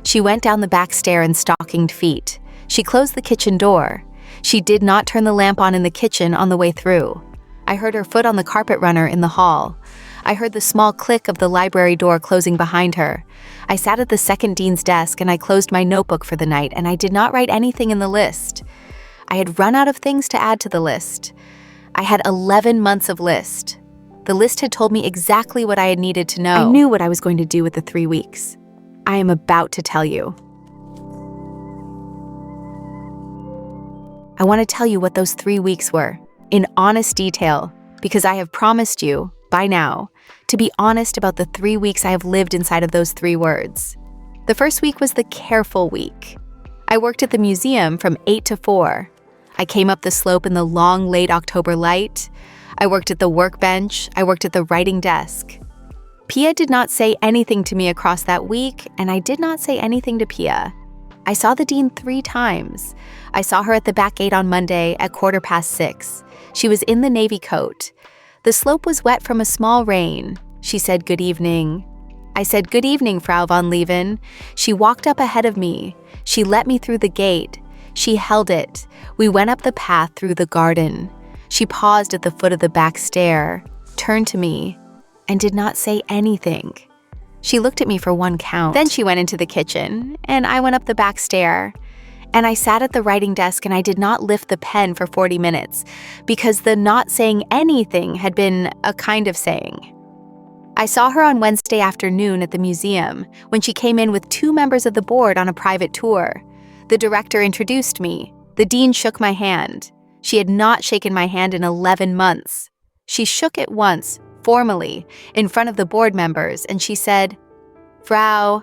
She went down the back stair in stockinged feet. She closed the kitchen door. She did not turn the lamp on in the kitchen on the way through. I heard her foot on the carpet runner in the hall. I heard the small click of the library door closing behind her. I sat at the second dean's desk and I closed my notebook for the night, and I did not write anything in the list. I had run out of things to add to the list. I had 11 months of list. The list had told me exactly what I had needed to know. I knew what I was going to do with the 3 weeks. I am about to tell you. I want to tell you what those 3 weeks were, in honest detail, because I have promised you, by now, to be honest about the 3 weeks I have lived inside of those 3 words. The first week was the careful week. I worked at the museum from 8 to 4. I came up the slope in the long, late October light. I worked at the workbench. I worked at the writing desk. Pia did not say anything to me across that week, and I did not say anything to Pia. I saw the dean 3 times. I saw her at the back gate on Monday at 6:15. She was in the navy coat. The slope was wet from a small rain. She said, good evening. I said, good evening, Frau von Leven. She walked up ahead of me. She let me through the gate. She held it. We went up the path through the garden. She paused at the foot of the back stair, turned to me, and did not say anything. She looked at me for 1 count. Then she went into the kitchen, and I went up the back stair. And I sat at the writing desk and I did not lift the pen for 40 minutes because the not saying anything had been a kind of saying. I saw her on Wednesday afternoon at the museum when she came in with 2 members of the board on a private tour. The director introduced me. The dean shook my hand. She had not shaken my hand in 11 months. She shook it once, formally, in front of the board members, and she said, Frau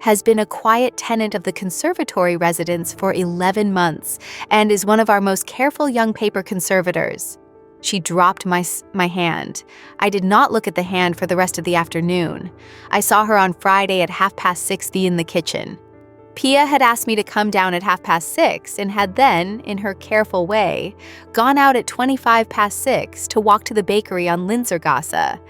has been a quiet tenant of the conservatory residence for 11 months and is one of our most careful young paper conservators. She dropped my hand. I did not look at the hand for the rest of the afternoon. I saw her on Friday at 6:30 in the kitchen. Pia had asked me to come down at 6:30 and had then, in her careful way, gone out at 6:25 to walk to the bakery on Linzergasse.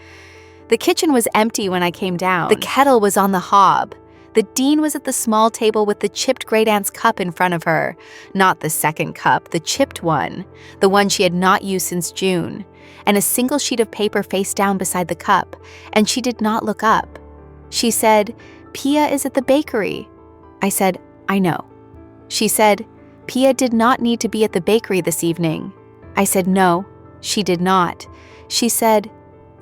The kitchen was empty when I came down. The kettle was on the hob. The dean was at the small table with the chipped Great Aunt's cup in front of her. Not the second cup, the chipped one, the one she had not used since June, and a single sheet of paper face down beside the cup, and she did not look up. She said, Pia is at the bakery. I said, I know. She said, Pia did not need to be at the bakery this evening. I said, no, she did not. She said,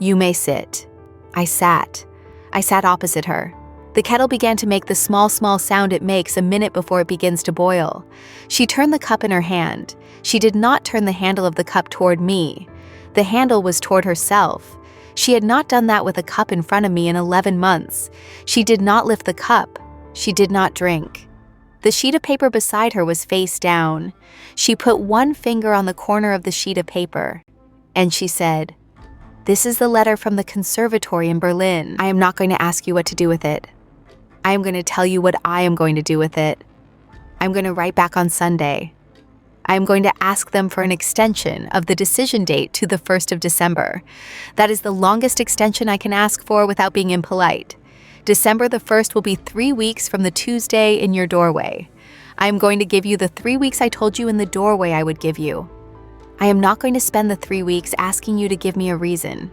you may sit. I sat. I sat opposite her. The kettle began to make the small sound it makes a minute before it begins to boil. She turned the cup in her hand. She did not turn the handle of the cup toward me. The handle was toward herself. She had not done that with a cup in front of me in 11 months. She did not lift the cup. She did not drink. The sheet of paper beside her was face down. She put 1 finger on the corner of the sheet of paper, and she said, this is the letter from the conservatory in Berlin. I am not going to ask you what to do with it. I am going to tell you what I am going to do with it. I'm going to write back on Sunday. I am going to ask them for an extension of the decision date to the 1st of December. That is the longest extension I can ask for without being impolite. December the 1st will be 3 weeks from the Tuesday in your doorway. I am going to give you the 3 weeks I told you in the doorway I would give you. I am not going to spend the 3 weeks asking you to give me a reason.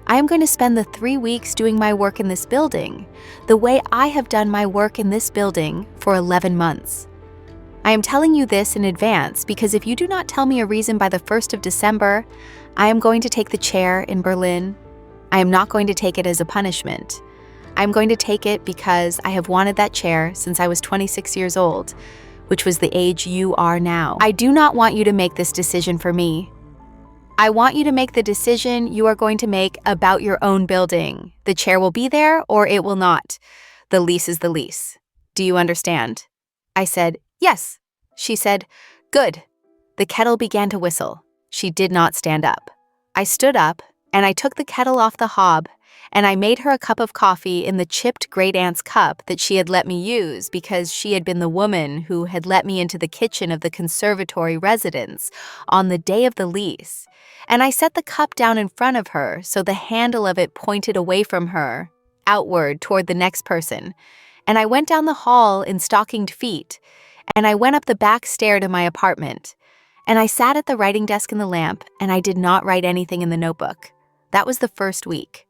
I am going to spend the 3 weeks doing my work in this building, the way I have done my work in this building for 11 months. I am telling you this in advance because if you do not tell me a reason by the 1st of December, I am going to take the chair in Berlin. I am not going to take it as a punishment. I am going to take it because I have wanted that chair since I was 26 years old, which was the age you are now. I do not want you to make this decision for me. I want you to make the decision you are going to make about your own building. The chair will be there or it will not. The lease is the lease. Do you understand? I said, yes. She said, good. The kettle began to whistle. She did not stand up. I stood up and I took the kettle off the hob and I made her a cup of coffee in the chipped great-aunt's cup that she had let me use because she had been the woman who had let me into the kitchen of the conservatory residence on the day of the lease. And I set the cup down in front of her so the handle of it pointed away from her, outward toward the next person. And I went down the hall in stockinged feet, and I went up the back stair to my apartment. And I sat at the writing desk in the lamp, and I did not write anything in the notebook. That was the first week.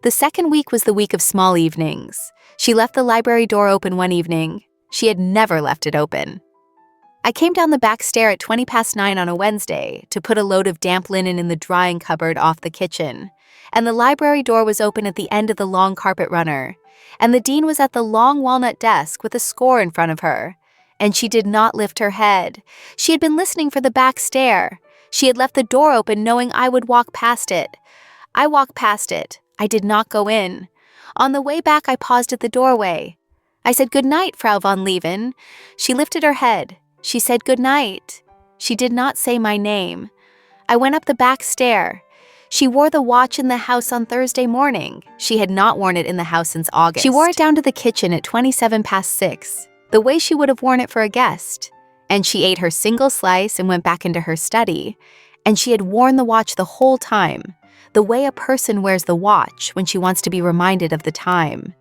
The second week was the week of small evenings. She left the library door open one evening. She had never left it open. I came down the back stair at 9:20 on a Wednesday to put a load of damp linen in the drying cupboard off the kitchen. And the library door was open at the end of the long carpet runner. And the dean was at the long walnut desk with a score in front of her. And she did not lift her head. She had been listening for the back stair. She had left the door open knowing I would walk past it. I walked past it. I did not go in. On the way back, I paused at the doorway. I said, "Good night, Frau von Leven." She lifted her head. She said, "Good night." She did not say my name. I went up the back stair. She wore the watch in the house on Thursday morning. She had not worn it in the house since August. She wore it down to the kitchen at 6:27, the way she would have worn it for a guest. And she ate her single slice and went back into her study. And she had worn the watch the whole time, the way a person wears the watch when she wants to be reminded of the time.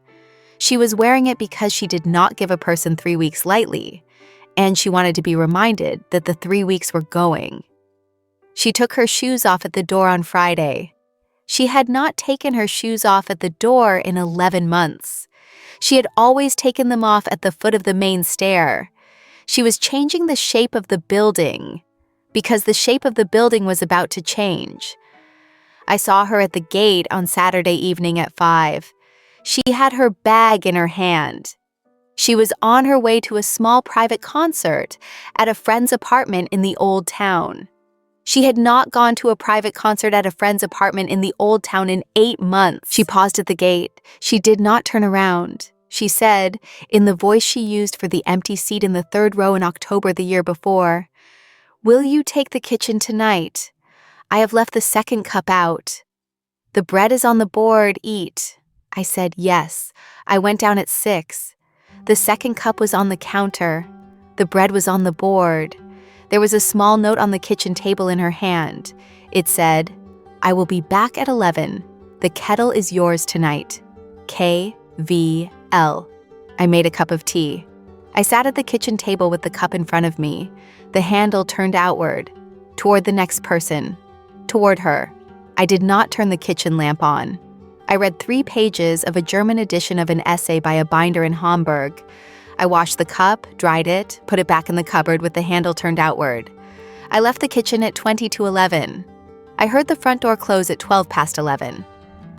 She was wearing it because she did not give a person 3 weeks lightly, and she wanted to be reminded that the 3 weeks were going. She took her shoes off at the door on Friday. She had not taken her shoes off at the door in 11 months. She had always taken them off at the foot of the main stair. She was changing the shape of the building because the shape of the building was about to change. I saw her at the gate on Saturday evening at 5. She had her bag in her hand. She was on her way to a small private concert at a friend's apartment in the Old Town. She had not gone to a private concert at a friend's apartment in the Old Town in 8 months. She paused at the gate. She did not turn around. She said, in the voice she used for the empty seat in the 3rd row in October the year before, "Will you take the kitchen tonight? I have left the second cup out. The bread is on the board, eat." I said, "Yes." I went down at 6. The second cup was on the counter. The bread was on the board. There was a small note on the kitchen table in her hand. It said, "I will be back at 11. The kettle is yours tonight. KVL." I made a cup of tea. I sat at the kitchen table with the cup in front of me, the handle turned outward, toward the next person, toward her. I did not turn the kitchen lamp on. I read 3 pages of a German edition of an essay by a binder in Hamburg. I washed the cup, dried it, put it back in the cupboard with the handle turned outward. I left the kitchen at 20 to 11. I heard the front door close at 12 past 11.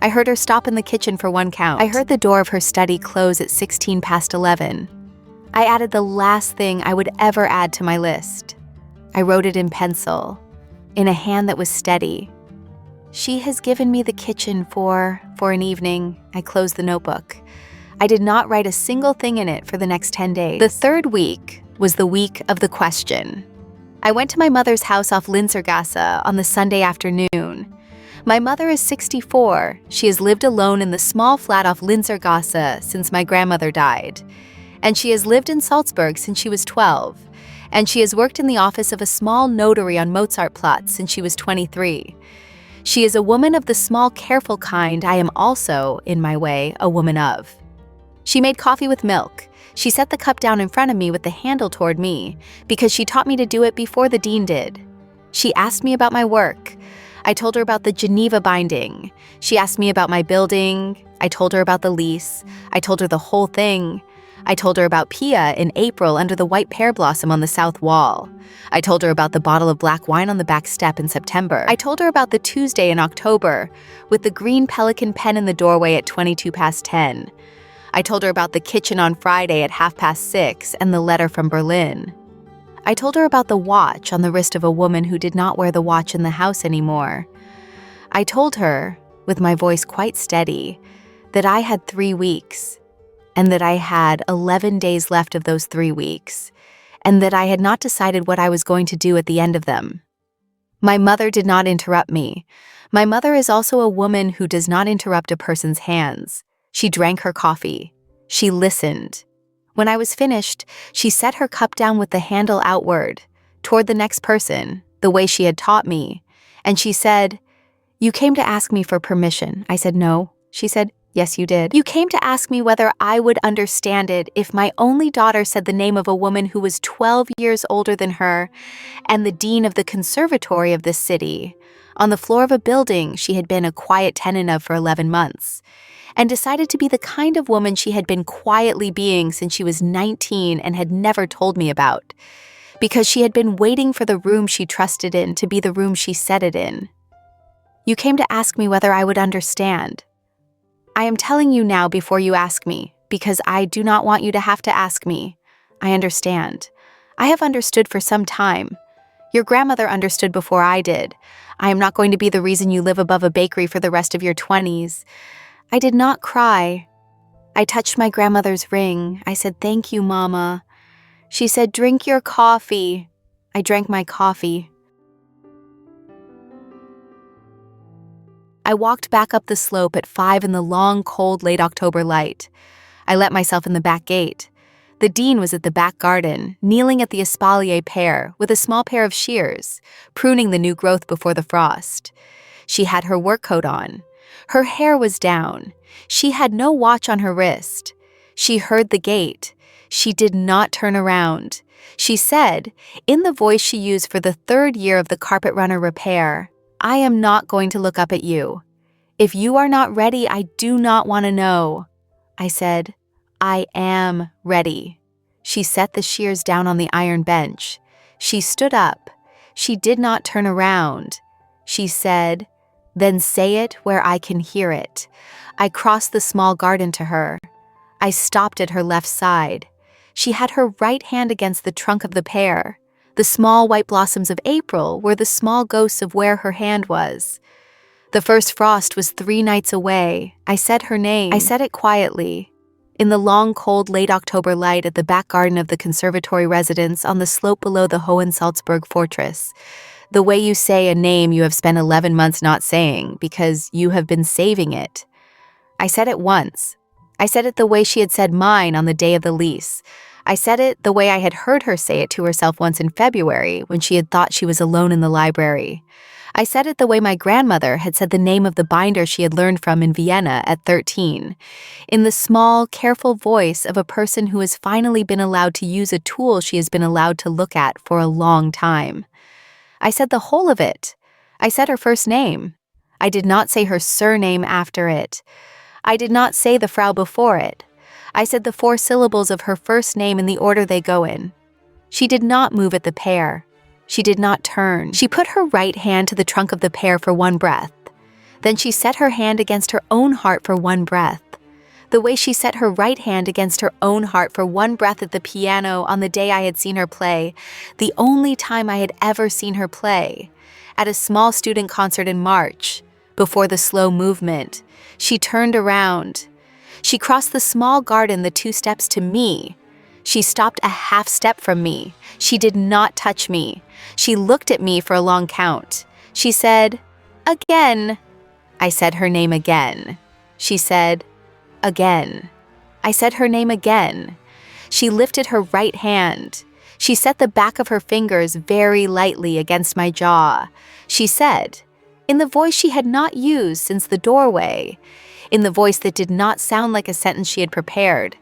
I heard her stop in the kitchen for one count. I heard the door of her study close at 16 past 11. I added the last thing I would ever add to my list. I wrote it in pencil, in a hand that was steady. She has given me the kitchen for an evening. I closed the notebook. I did not write a single thing in it for the next 10 days. The 3rd week was the week of the question. I went to my mother's house off Linzergasse on the Sunday afternoon. My mother is 64. She has lived alone in the small flat off Linzergasse since my grandmother died. And she has lived in Salzburg since she was 12. And she has worked in the office of a small notary on Mozartplatz since she was 23. She is a woman of the small, careful kind I am also, in my way, a woman of. She made coffee with milk. She set the cup down in front of me with the handle toward me, because she taught me to do it before the dean did. She asked me about my work. I told her about the Geneva binding. She asked me about my building. I told her about the lease. I told her the whole thing. I told her about Pia in April under the white pear blossom on the south wall. I told her about the bottle of black wine on the back step in September. I told her about the Tuesday in October, with the green Pelikan pen in the doorway at 22 past 10. I told her about the kitchen on Friday at 6:30 and the letter from Berlin. I told her about the watch on the wrist of a woman who did not wear the watch in the house anymore. I told her, with my voice quite steady, that I had 3 weeks, and that I had 11 days left of those 3 weeks, and that I had not decided what I was going to do at the end of them. My mother did not interrupt me. My mother is also a woman who does not interrupt a person's hands. She drank her coffee. She listened. When I was finished, she set her cup down with the handle outward, toward the next person, the way she had taught me, and she said, "You came to ask me for permission." I said, "No." She said, "Yes, you did. You came to ask me whether I would understand it if my only daughter said the name of a woman who was 12 years older than her and the dean of the conservatory of this city, on the floor of a building she had been a quiet tenant of for 11 months, and decided to be the kind of woman she had been quietly being since she was 19 and had never told me about, because she had been waiting for the room she trusted in to be the room she set it in. You came to ask me whether I would understand. I am telling you now before you ask me, because I do not want you to have to ask me. I understand. I have understood for some time. Your grandmother understood before I did. I am not going to be the reason you live above a bakery for the rest of your 20s. I did not cry. I touched my grandmother's ring. I said, "Thank you, Mama." She said, "Drink your coffee." I drank my coffee. I walked back up the slope at 5 in the long, cold, late October light. I let myself in the back gate. The dean was at the back garden, kneeling at the espalier pear with a small pair of shears, pruning the new growth before the frost. She had her work coat on. Her hair was down. She had no watch on her wrist. She heard the gate. She did not turn around. She said, in the voice she used for the 3rd year of the carpet runner repair, "I am not going to look up at you. If you are not ready, I do not want to know." I said, "I am ready." She set the shears down on the iron bench. She stood up. She did not turn around. She said, "Then say it where I can hear it." I crossed the small garden to her. I stopped at her left side. She had her right hand against the trunk of the pear. The small white blossoms of April were the small ghosts of where her hand was. The first frost was 3 nights away. I said her name. I said it quietly. In the long, cold, late October light at the back garden of the conservatory residence on the slope below the Hohensalzburg fortress. The way you say a name you have spent 11 months not saying because you have been saving it. I said it once. I said it the way she had said mine on the day of the lease. I said it the way I had heard her say it to herself once in February when she had thought she was alone in the library. I said it the way my grandmother had said the name of the binder she had learned from in Vienna at 13, in the small, careful voice of a person who has finally been allowed to use a tool she has been allowed to look at for a long time. I said the whole of it. I said her first name. I did not say her surname after it. I did not say the Frau before it. I said the 4 syllables of her first name in the order they go in. She did not move at the pear. She did not turn. She put her right hand to the trunk of the pear for 1 breath. Then she set her hand against her own heart for 1 breath. The way she set her right hand against her own heart for 1 breath at the piano on the day I had seen her play, the only time I had ever seen her play, at a small student concert in March, before the slow movement. She turned around. She crossed the small garden the 2 steps to me. She stopped a half step from me. She did not touch me. She looked at me for a long count. She said, "Again." I said her name again. She said, "Again." I said her name again. She lifted her right hand. She set the back of her fingers very lightly against my jaw. She said, in the voice she had not used since the doorway, in the voice that did not sound like a sentence she had prepared,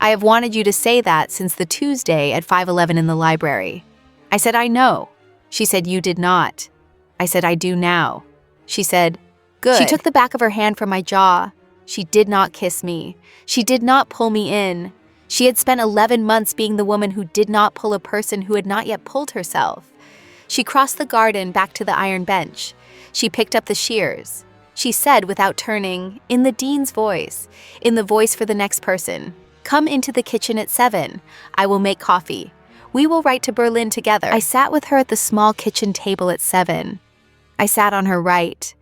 "I have wanted you to say that since the Tuesday at 5:11 in the library." I said, "I know." She said, "You did not." I said, "I do now." She said, "Good." She took the back of her hand from my jaw. She did not kiss me. She did not pull me in. She had spent 11 months being the woman who did not pull a person who had not yet pulled herself. She crossed the garden back to the iron bench. She picked up the shears. She said without turning, in the dean's voice, in the voice for the next person, "Come into the kitchen at 7. I will make coffee. We will write to Berlin together." I sat with her at the small kitchen table at 7. I sat on her right.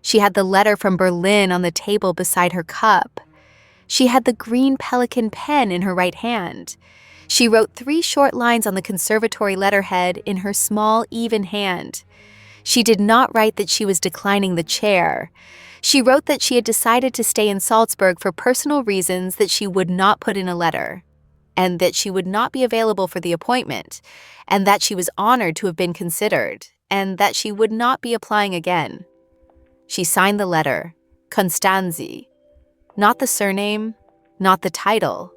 She had the letter from Berlin on the table beside her cup. She had the green Pelikan pen in her right hand. She wrote 3 short lines on the conservatory letterhead in her small, even hand. She did not write that she was declining the chair. She wrote that she had decided to stay in Salzburg for personal reasons that she would not put in a letter, and that she would not be available for the appointment, and that she was honored to have been considered, and that she would not be applying again. She signed the letter, Konstanze, not the surname, not the title.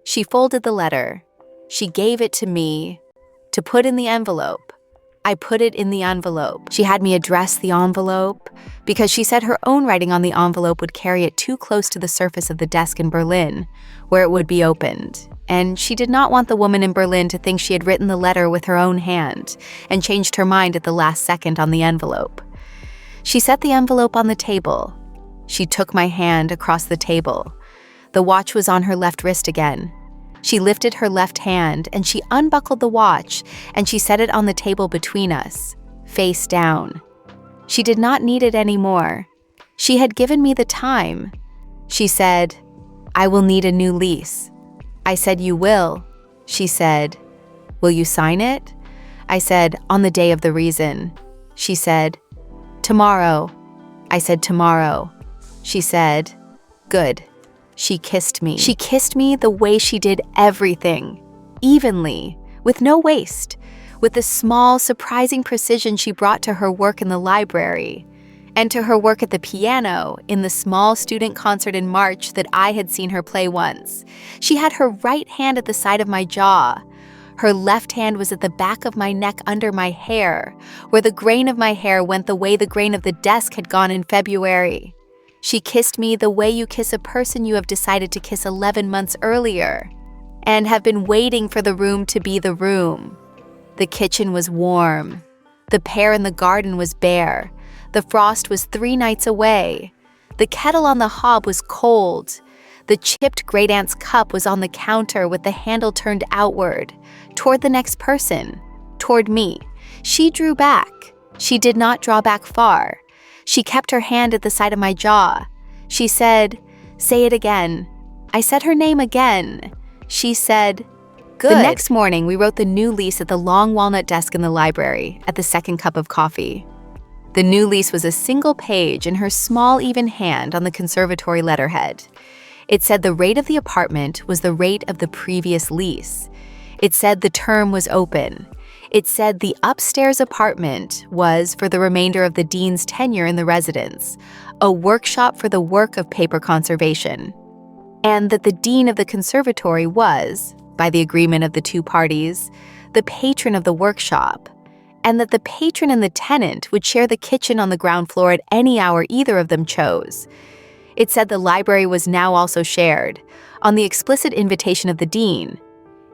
She folded the letter. She gave it to me to put in the envelope. I put it in the envelope. She had me address the envelope because she said her own writing on the envelope would carry it too close to the surface of the desk in Berlin, where it would be opened. And she did not want the woman in Berlin to think she had written the letter with her own hand and changed her mind at the last second on the envelope. She set the envelope on the table. She took my hand across the table. The watch was on her left wrist again. She lifted her left hand and she unbuckled the watch and she set it on the table between us, face down. She did not need it anymore. She had given me the time. She said, "I will need a new lease." I said, "You will." She said, "Will you sign it?" I said, "On the day of the reason." She said, "Tomorrow." I said, "Tomorrow." She said, "Good." She kissed me. She kissed me the way she did everything, evenly, with no waste, with the small, surprising precision she brought to her work in the library, and to her work at the piano in the small student concert in March that I had seen her play once. She had her right hand at the side of my jaw. Her left hand was at the back of my neck under my hair, where the grain of my hair went the way the grain of the desk had gone in February. She kissed me the way you kiss a person you have decided to kiss 11 months earlier, and have been waiting for the room to be the room. The kitchen was warm. The pear in the garden was bare. The frost was 3 nights away. The kettle on the hob was cold. The chipped great aunt's cup was on the counter with the handle turned outward, toward the next person, toward me. She drew back. She did not draw back far. She kept her hand at the side of my jaw. She said, "Say it again." I said her name again. She said, "Good." The next morning, we wrote the new lease at the long walnut desk in the library at the second cup of coffee. The new lease was a single page in her small, even hand on the conservatory letterhead. It said the rate of the apartment was the rate of the previous lease. It said the term was open. It said the upstairs apartment was, for the remainder of the dean's tenure in the residence, a workshop for the work of paper conservation, and that the dean of the conservatory was, by the agreement of the two parties, the patron of the workshop, and that the patron and the tenant would share the kitchen on the ground floor at any hour either of them chose. It said the library was now also shared, on the explicit invitation of the dean.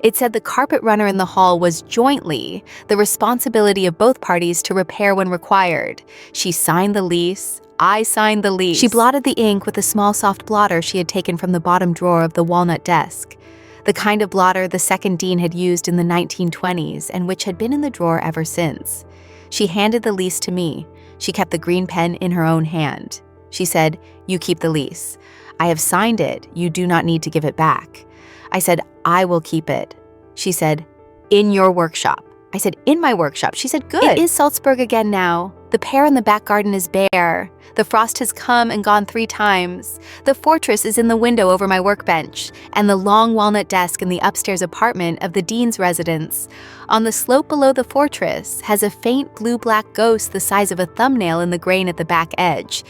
It said the carpet runner in the hall was jointly the responsibility of both parties to repair when required. She signed the lease. I signed the lease. She blotted the ink with a small soft blotter she had taken from the bottom drawer of the walnut desk, the kind of blotter the second dean had used in the 1920s and which had been in the drawer ever since. She handed the lease to me. She kept the green pen in her own hand. She said, "You keep the lease. I have signed it. You do not need to give it back." I said, "I will keep it." She said, "In your workshop." I said, "In my workshop." She said, "Good. It is Salzburg again now. The pear in the back garden is bare. The frost has come and gone 3 times. The fortress is in the window over my workbench, and the long walnut desk in the upstairs apartment of the dean's residence, on the slope below the fortress, has a faint blue-black ghost the size of a thumbnail in the grain at the back edge,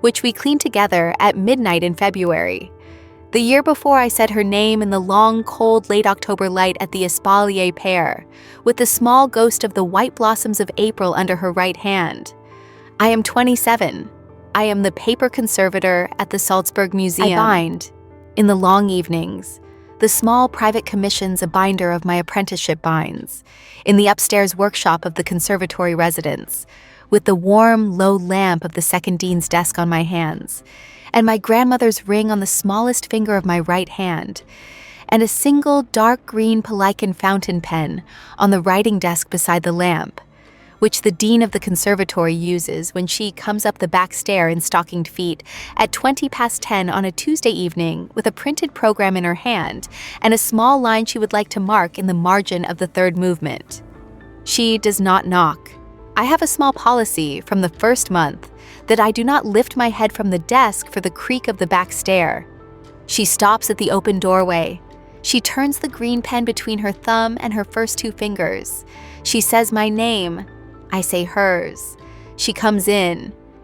which we cleaned together at midnight in February. The year before, I said her name in the long, cold, late October light at the Espalier pear, with the small ghost of the white blossoms of April under her right hand. I am 27. I am the paper conservator at the Salzburg Museum. I bind, in the long evenings, the small private commissions a binder of my apprenticeship binds, in the upstairs workshop of the conservatory residence, with the warm, low lamp of the second dean's desk on my hands, and my grandmother's ring on the smallest finger of my right hand, and a single dark green Pelikan fountain pen on the writing desk beside the lamp, which the dean of the conservatory uses when she comes up the back stair in stockinged feet at 10:20 on a Tuesday evening with a printed program in her hand and a small line she would like to mark in the margin of the third movement. She does not knock. I have a small policy from the first month that I do not lift my head from the desk for the creak of the back stair. She stops at the open doorway. She turns the green pen between her thumb and her first 2 fingers. She says my name. I say hers. She comes in.